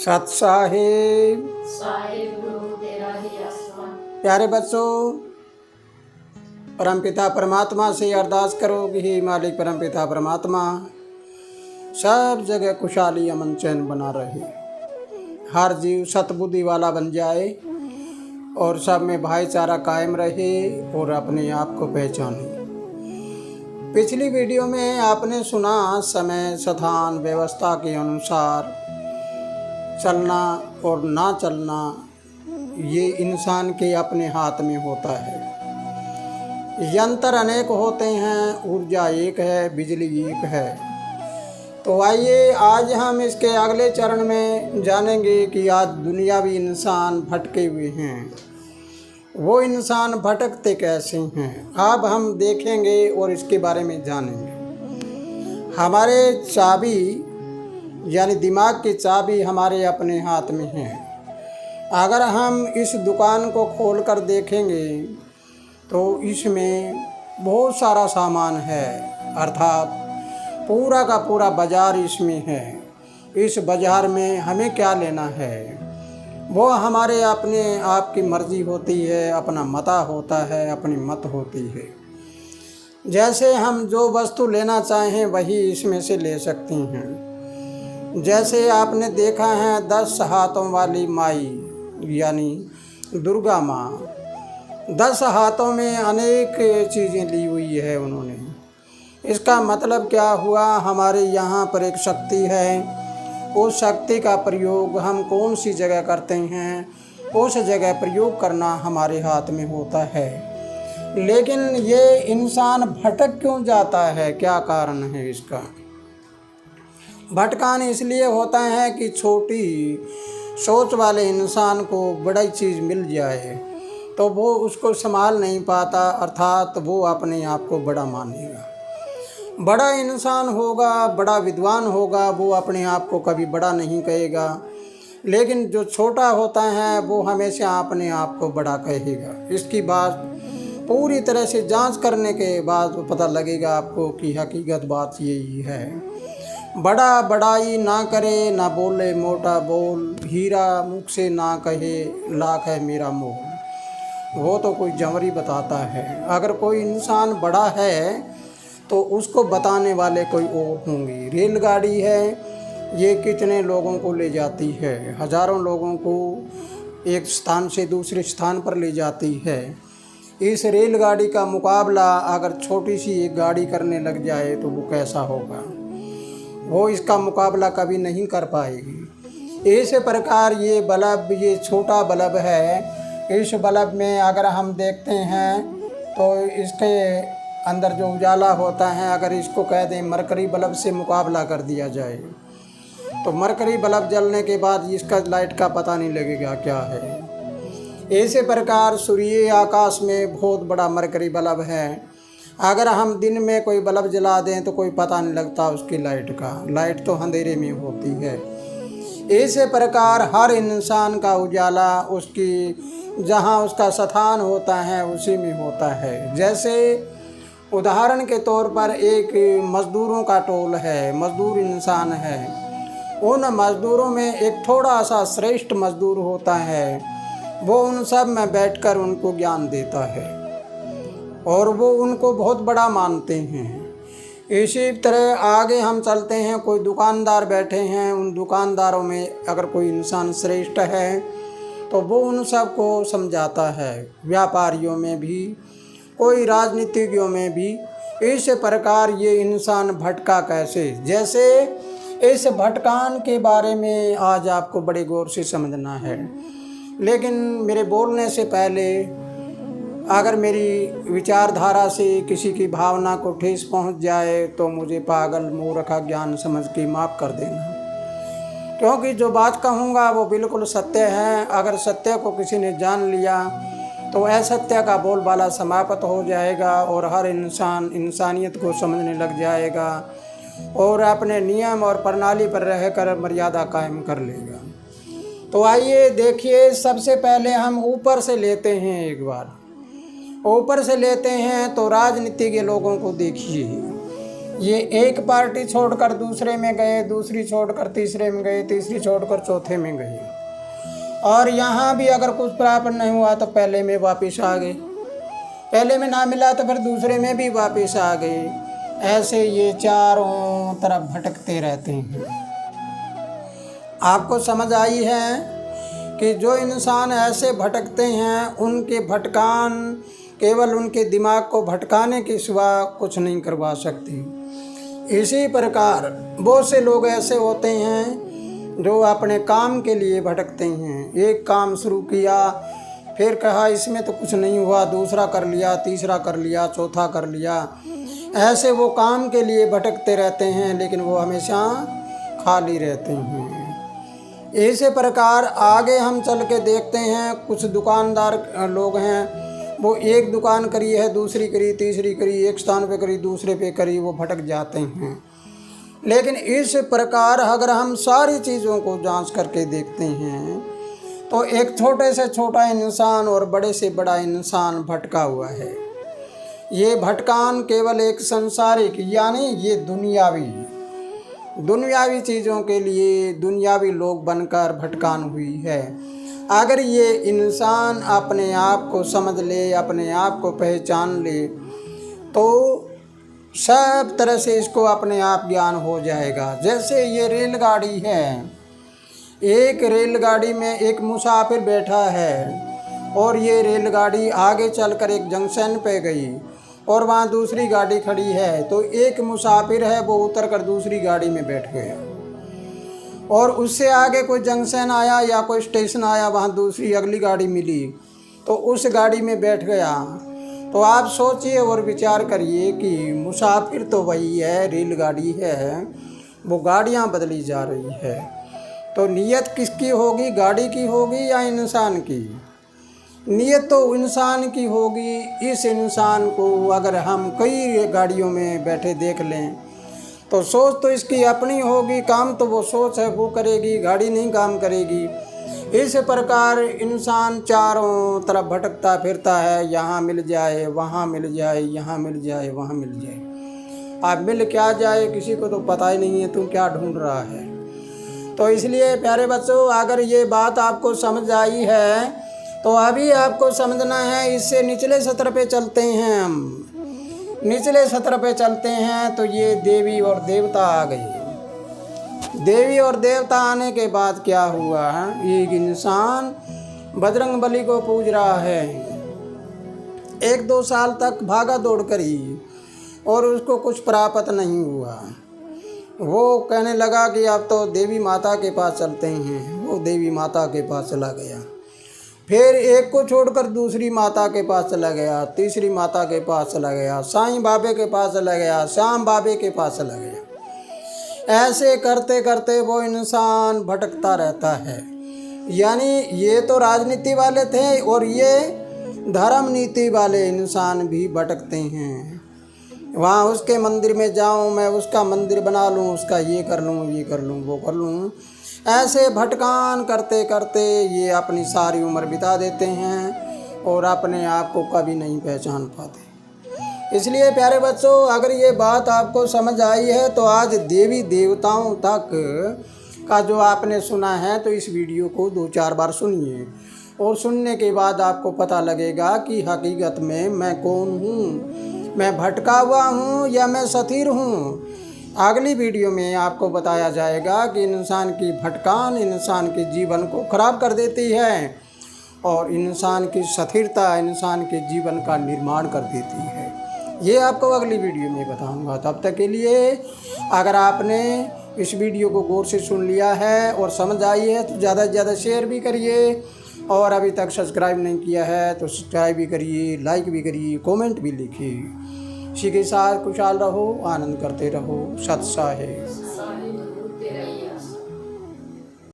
सत साहिब। साहिब गुरु तेरा ही आसरा। प्यारे बच्चों, परमपिता परमात्मा से अरदास करो कि हे मालिक परमपिता परमात्मा सब जगह खुशहाली अमन चैन बना रहे, हर जीव सतबुद्धि वाला बन जाए और सब में भाईचारा कायम रहे और अपने आप को पहचाने। पिछली वीडियो में आपने सुना समय स्थान व्यवस्था के अनुसार चलना और ना चलना ये इंसान के अपने हाथ में होता है। यंत्र अनेक होते हैं, ऊर्जा एक है, बिजली एक है। तो आइए आज हम इसके अगले चरण में जानेंगे कि आज दुनियावी इंसान भटके हुए हैं, वो इंसान भटकते कैसे हैं। अब हम देखेंगे और इसके बारे में जानेंगे। हमारे चाबी यानी दिमाग की चाबी हमारे अपने हाथ में है। अगर हम इस दुकान को खोल कर देखेंगे तो इसमें बहुत सारा सामान है, अर्थात पूरा का पूरा बाज़ार इसमें है। इस बाज़ार में हमें क्या लेना है वो हमारे अपने आप की मर्ज़ी होती है, अपना मता होता है, अपनी मत होती है। जैसे हम जो वस्तु लेना चाहें वही इसमें से ले सकते हैं। जैसे आपने देखा है 10 हाथों वाली माई यानी दुर्गा माँ, 10 हाथों में अनेक चीज़ें ली हुई है उन्होंने। इसका मतलब क्या हुआ, हमारे यहाँ पर एक शक्ति है, उस शक्ति का प्रयोग हम कौन सी जगह करते हैं उस जगह प्रयोग करना हमारे हाथ में होता है। लेकिन ये इंसान भटक क्यों जाता है, क्या कारण है इसका? भटकान इसलिए होता है कि छोटी सोच वाले इंसान को बड़ी चीज़ मिल जाए तो वो उसको संभाल नहीं पाता, अर्थात वो अपने आप को बड़ा मानेगा। बड़ा इंसान होगा, बड़ा विद्वान होगा, वो अपने आप को कभी बड़ा नहीं कहेगा। लेकिन जो छोटा होता है वो हमेशा अपने आप को बड़ा कहेगा। इसकी बात पूरी तरह से जांच करने के बाद पता लगेगा आपको कि हकीकत बात यही है। बड़ा बड़ाई ना करे, ना बोले मोटा बोल, हीरा मुख से ना कहे लाख है मेरा मोल। वो तो कोई जंवरी बताता है। अगर कोई इंसान बड़ा है तो उसको बताने वाले कोई और होंगे। रेलगाड़ी है, ये कितने लोगों को ले जाती है, हज़ारों लोगों को एक स्थान से दूसरे स्थान पर ले जाती है। इस रेलगाड़ी का मुकाबला अगर छोटी सी एक गाड़ी करने लग जाए तो वो कैसा होगा, वो इसका मुकाबला कभी नहीं कर पाएगी। इस प्रकार ये बल्ब, ये छोटा बल्ब है, इस बल्ब में अगर हम देखते हैं तो इसके अंदर जो उजाला होता है, अगर इसको कह दें मरकरी बल्ब से मुकाबला कर दिया जाए तो मरकरी बल्ब जलने के बाद इसका लाइट का पता नहीं लगेगा क्या है। इसी प्रकार सूर्य आकाश में बहुत बड़ा मरकरी बल्ब है। अगर हम दिन में कोई बल्ब जला दें तो कोई पता नहीं लगता उसकी लाइट का, लाइट तो अंधेरे में होती है। इसी प्रकार हर इंसान का उजाला उसकी जहाँ उसका स्थान होता है उसी में होता है। जैसे उदाहरण के तौर पर एक मज़दूरों का टोल है, मज़दूर इंसान है, उन मज़दूरों में एक थोड़ा सा श्रेष्ठ मज़दूर होता है, वो उन सब में बैठकर उनको ज्ञान देता है और वो उनको बहुत बड़ा मानते हैं। इसी तरह आगे हम चलते हैं, कोई दुकानदार बैठे हैं, उन दुकानदारों में अगर कोई इंसान श्रेष्ठ है तो वो उन सब को समझाता है। व्यापारियों में भी, कोई राजनीतिज्ञों में भी। इस प्रकार ये इंसान भटका कैसे, जैसे इस भटकान के बारे में आज आपको बड़े गौर से समझना है। लेकिन मेरे बोलने से पहले अगर मेरी विचारधारा से किसी की भावना को ठेस पहुंच जाए तो मुझे पागल मूर्ख ज्ञान समझ के माफ़ कर देना, क्योंकि जो बात कहूँगा वो बिल्कुल सत्य है। अगर सत्य को किसी ने जान लिया तो असत्य का बोलबाला समाप्त हो जाएगा और हर इंसान इंसानियत को समझने लग जाएगा और अपने नियम और प्रणाली पर रहकर मर्यादा कायम कर लेगा। तो आइए देखिए, सबसे पहले हम ऊपर से लेते हैं, एक बार ऊपर से लेते हैं तो राजनीति के लोगों को देखिए। ये एक पार्टी छोड़कर दूसरे में गए, दूसरी छोड़कर तीसरे में गए, तीसरी छोड़कर चौथे में गए, और यहाँ भी अगर कुछ प्राप्त नहीं हुआ तो पहले में वापस आ गए, पहले में ना मिला तो फिर दूसरे में भी वापस आ गए। ऐसे ये चारों तरफ भटकते रहते हैं। आपको समझ आई है कि जो इंसान ऐसे भटकते हैं उनके भटकान केवल उनके दिमाग को भटकाने के सिवा कुछ नहीं करवा सकती। इसी प्रकार बहुत से लोग ऐसे होते हैं जो अपने काम के लिए भटकते हैं। एक काम शुरू किया, फिर कहा इसमें तो कुछ नहीं हुआ, दूसरा कर लिया, तीसरा कर लिया, चौथा कर लिया। ऐसे वो काम के लिए भटकते रहते हैं, लेकिन वो हमेशा खाली रहते हैं। इसी प्रकार आगे हम चल के देखते हैं, कुछ दुकानदार लोग हैं, वो एक दुकान करी है, दूसरी करी, तीसरी करी, एक स्थान पे करी, दूसरे पे करी, वो भटक जाते हैं। लेकिन इस प्रकार अगर हम सारी चीज़ों को जांच करके देखते हैं तो एक छोटे से छोटा इंसान और बड़े से बड़ा इंसान भटका हुआ है। ये भटकान केवल एक संसारिक यानी ये दुनियावी चीज़ों के लिए दुनियावी लोग बनकर भटकान हुई है। अगर ये इंसान अपने आप को समझ ले, अपने आप को पहचान ले, तो सब तरह से इसको अपने आप ज्ञान हो जाएगा। जैसे ये रेलगाड़ी है, एक रेलगाड़ी में एक मुसाफिर बैठा है और ये रेलगाड़ी आगे चलकर एक जंक्शन पे गई और वहाँ दूसरी गाड़ी खड़ी है, तो एक मुसाफिर है वो उतरकर दूसरी गाड़ी में बैठ गया, और उससे आगे कोई जंक्शन आया या कोई स्टेशन आया, वहाँ दूसरी अगली गाड़ी मिली तो उस गाड़ी में बैठ गया। तो आप सोचिए और विचार करिए कि मुसाफिर तो वही है, रेलगाड़ी है, वो गाड़ियाँ बदली जा रही है। तो नीयत किसकी होगी, गाड़ी की होगी या इंसान की? नीयत तो इंसान की होगी। इस इंसान को अगर हम कई गाड़ियों में बैठे देख लें तो सोच तो इसकी अपनी होगी, काम तो वो सोच है वो करेगी, गाड़ी नहीं काम करेगी। इस प्रकार इंसान चारों तरफ भटकता फिरता है, यहाँ मिल जाए, वहाँ मिल जाए, यहाँ मिल जाए, वहाँ मिल जाए। अब मिल क्या जाए किसी को तो पता ही नहीं है तुम क्या ढूंढ रहा है। तो इसलिए प्यारे बच्चों, अगर ये बात आपको समझ आई है तो अभी आपको समझना है, इससे निचले सत्र पे चलते हैं। हम निचले सत्र पे चलते हैं तो ये देवी और देवता आ गए। देवी और देवता आने के बाद क्या हुआ, एक इंसान बजरंग बली को पूज रहा है। 1-2 साल तक भागा दौड़ करी और उसको कुछ प्राप्त नहीं हुआ। वो कहने लगा कि अब तो देवी माता के पास चलते हैं। वो देवी माता के पास चला गया, फिर एक को छोड़कर दूसरी माता के पास चला गया, तीसरी माता के पास चला गया, साईं बाबे के पास चला गया, श्याम बाबे के पास चला गया। ऐसे करते करते वो इंसान भटकता रहता है। यानी ये तो राजनीति वाले थे और ये धर्म नीति वाले इंसान भी भटकते हैं। वहाँ उसके मंदिर में जाऊँ, मैं उसका मंदिर बना लूँ, उसका ये कर लूँ, ये कर लूँ, वो कर लूँ। ऐसे भटकान करते करते ये अपनी सारी उम्र बिता देते हैं और अपने आप को कभी नहीं पहचान पाते। इसलिए प्यारे बच्चों, अगर ये बात आपको समझ आई है तो आज देवी देवताओं तक का जो आपने सुना है तो इस वीडियो को 2-4 बार सुनिए, और सुनने के बाद आपको पता लगेगा कि हकीकत में मैं कौन हूँ, मैं भटका हुआ हूँ या मैं स्थिर हूँ। अगली वीडियो में आपको बताया जाएगा कि इंसान की भटकान इंसान के जीवन को खराब कर देती है और इंसान की स्थिरता इंसान के जीवन का निर्माण कर देती है। ये आपको अगली वीडियो में बताऊंगा। तब तक के लिए अगर आपने इस वीडियो को गौर से सुन लिया है और समझ आई है तो ज़्यादा से ज़्यादा शेयर भी करिए, और अभी तक सब्सक्राइब नहीं किया है तो सब्सक्राइब भी करिए, लाइक भी करिए, कमेंट भी लिखिए। इसी के साथ खुशहाल रहो, आनंद करते रहो। सत साहिब।